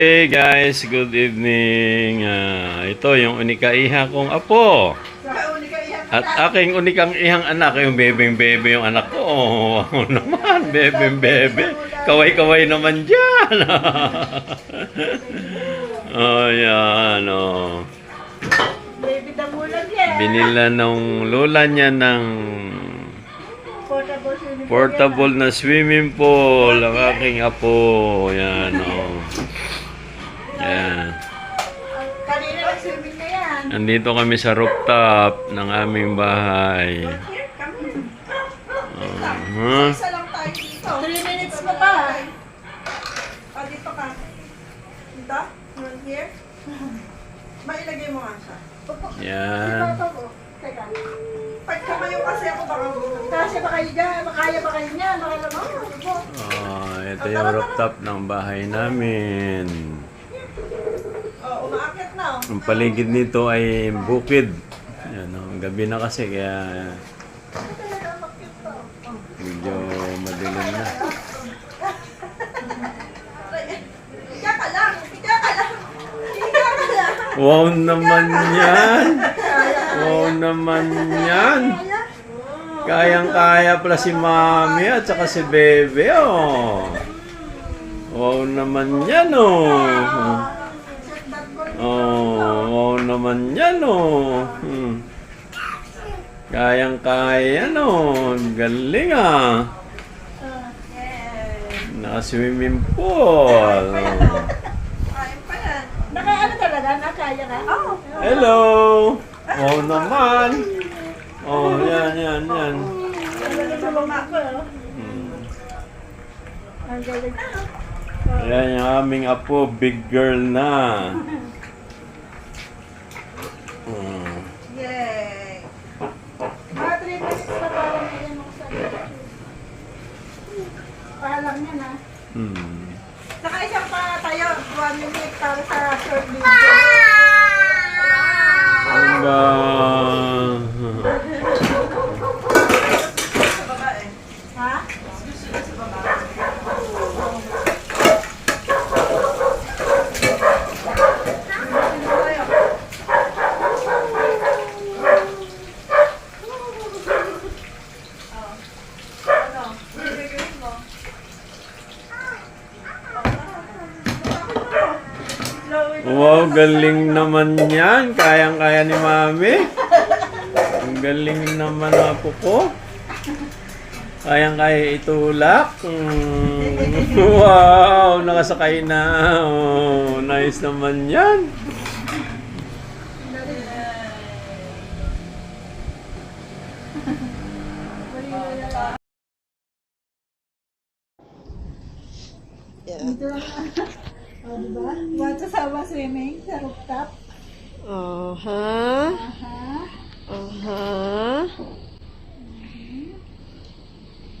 Hey guys, good evening. Ito yung unikaiha kong apo. At aking unikang ihang anak, yung bebeng-bebe yung anak ko. Oh, naman, bebeng-bebe. Kaway-kaway naman dyan. Oh, yan, oh. Baby damulan yan. Binila nung lola niya ng portable na swimming pool. Ang aking apo. Yan, oh. Yan. Kanina nag-swimming na yan. Nandito kami sa rooftop ng aming bahay. Isa lang tayo dito. 3 minutes mo pa. Dito ka. Dito? Right here? Mailagay mo nga siya. Yan. Teka. Pag kamayo kasi ako baka kasi ba kayo dyan? Makaya ba kayo niya? Ito yung rooftop ng bahay namin. Umaakit na. Ang paligid nito ay bukid. Yan, gabi na kasi kaya medyo madilim na. Higa ka lang. Higa ka lang. Higa ka lang. Wow naman yan! Wow naman yan! Kayang-kaya pala si Mami at saka si Bebe, oh. Wow naman yan, oh. Oh, wow naman yan, oh. Kayang-kaya, oh. Galing, ah. Naka-swimming pool. Kain pa yan. Nakaano talaga? Nakaya ka? Oh. Hello! Wow naman! Oh, yan. Ang galing sa mga ko. Ang galing. Ayan yung aming apo, big girl na. Yay! Mga 3 minutes na parang ganyan ako sa Pahalang yan ha. Saka isang pa tayo, 1 minute para sa short video. Hangga. Sa baba eh. Ha? Gusto sa baba. Wow, galing naman yan. Kayang-kaya ni Mami. Ang galing naman ang apo ko. Kayang-kaya itulak. Wow, nakasakay na. Oh, nice naman yan. Oh, diba? Want to sama swimming sa rooftop? Aha. Aha. Aha.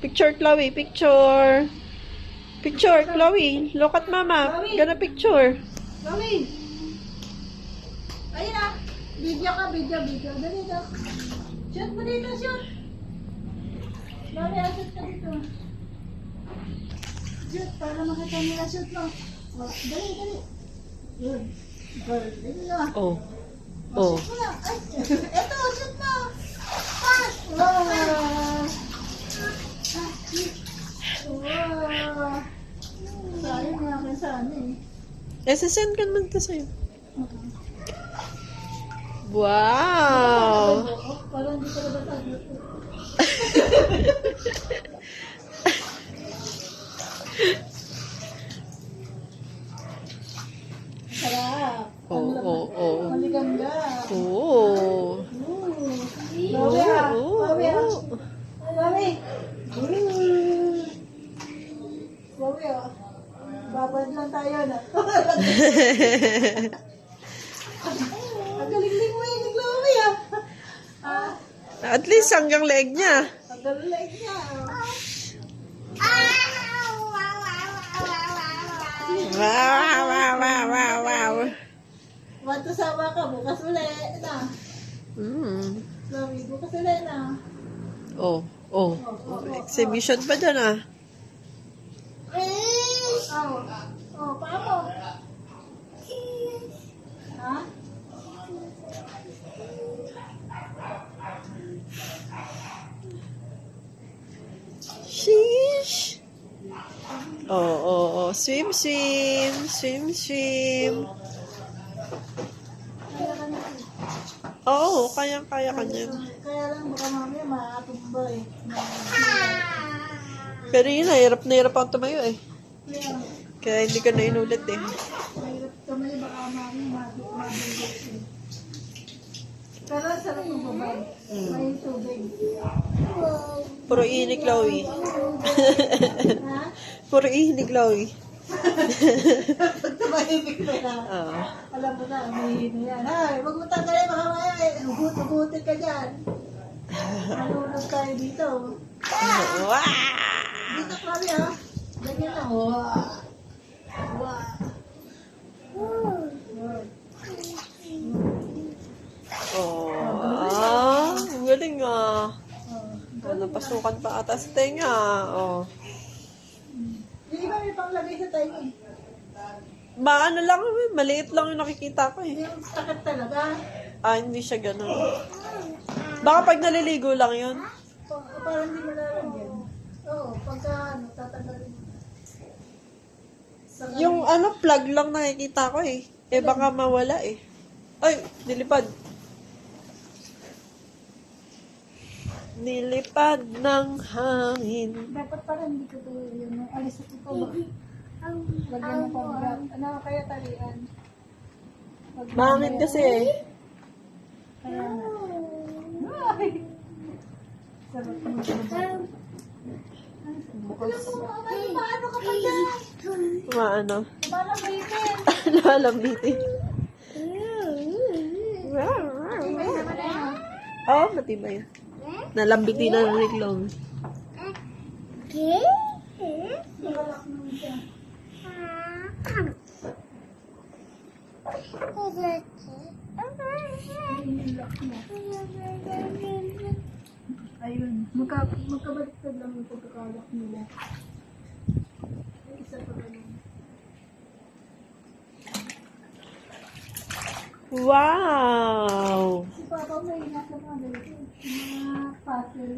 Picture, Chloe. Picture. Picture, Chloe. Look at Mama. Chloe. Gonna picture. Chloe! Ayun na! Video ka, video. Dali daw. Shoot mo dito, shoot! Chloe, shoot ka dito. Shoot, para makita nila shoot mo. Oh, dali. Good. Dali na. Oh. Oh. Shoot mo na. Ay, eto, shoot mo! Pass! Wow! Wow! Sayang nga akin sana eh. Sasend ka naman ito sa'yo. Wow! Parang hindi ka na batag. Sarap. Oh. Maligangga. Oh. Bawi ah. Bawi ah. Oh. Bawi. Bawi ah. Babad lang tayo na. Ang galing-ling mo yung Bawi ah. At least hanggang leg niya. Ang galing niya. Wow. Want to sama ka bukas ulit na. Bawi, bukas ulit na. Oh. Exhibition pa dyan ah. Oh, paa mo. Swim, swim. Swim, swim. Kaya ka na. Oo, kaya-kaya ka niyan. Kaya lang baka mamaya makatumba eh. Pero yun, na hirap ako tumayo eh. Kaya, Kaya hindi ko na inulit eh. mahirap kamay baka mamaya mabulgot eh. Pero sarap ng babay. May tubig. Puro ihi ni Chloe. Ha? Puro ihi ni Chloe. Pag tumahimik na yan. Oo. Alam mo na, may na yan. Ay, wag mo tanggalin, baka maya eh. Hugot-hugutin ka dyan. Nalunod tayo dito. Wow! Dito kami ha. Ganyan lang. Wow. Wow. Oh, ang galing ah. Ano, pasukan pa ata sa tenga. Oh. Yung iba may panglagay sa tayo eh. Ano lang, maliit lang yung nakikita ko eh. Yung sakit talaga. Ah, hindi siya ganun. Baka pag naliligo lang yun. Parang hindi mo lalagyan. Oo, pagka ano, tatanggalin. Yung ano, plug lang nakikita ko eh. Eh baka mawala eh. Ay, nilipad. Nilipad ng hangin. Dapat parang hindi ko to yun. Alis ito ba? Lagyan mo pang grab. Ano kaya talian? Mahangin kasi eh. Kaya nga. Ay! Sarap mo. Bukos. Paano ka pa dyan? Maano? Paano ba yun? Lalambitin. Oo, matibay. Nalambitin na ni Chloe. Nakalak mo siya. Ayun. Magkabaliktad lang yung pagkakalak nila. Isa pa ganun. Wow! Si Papa may nasa mga ganito. Mga puzzle.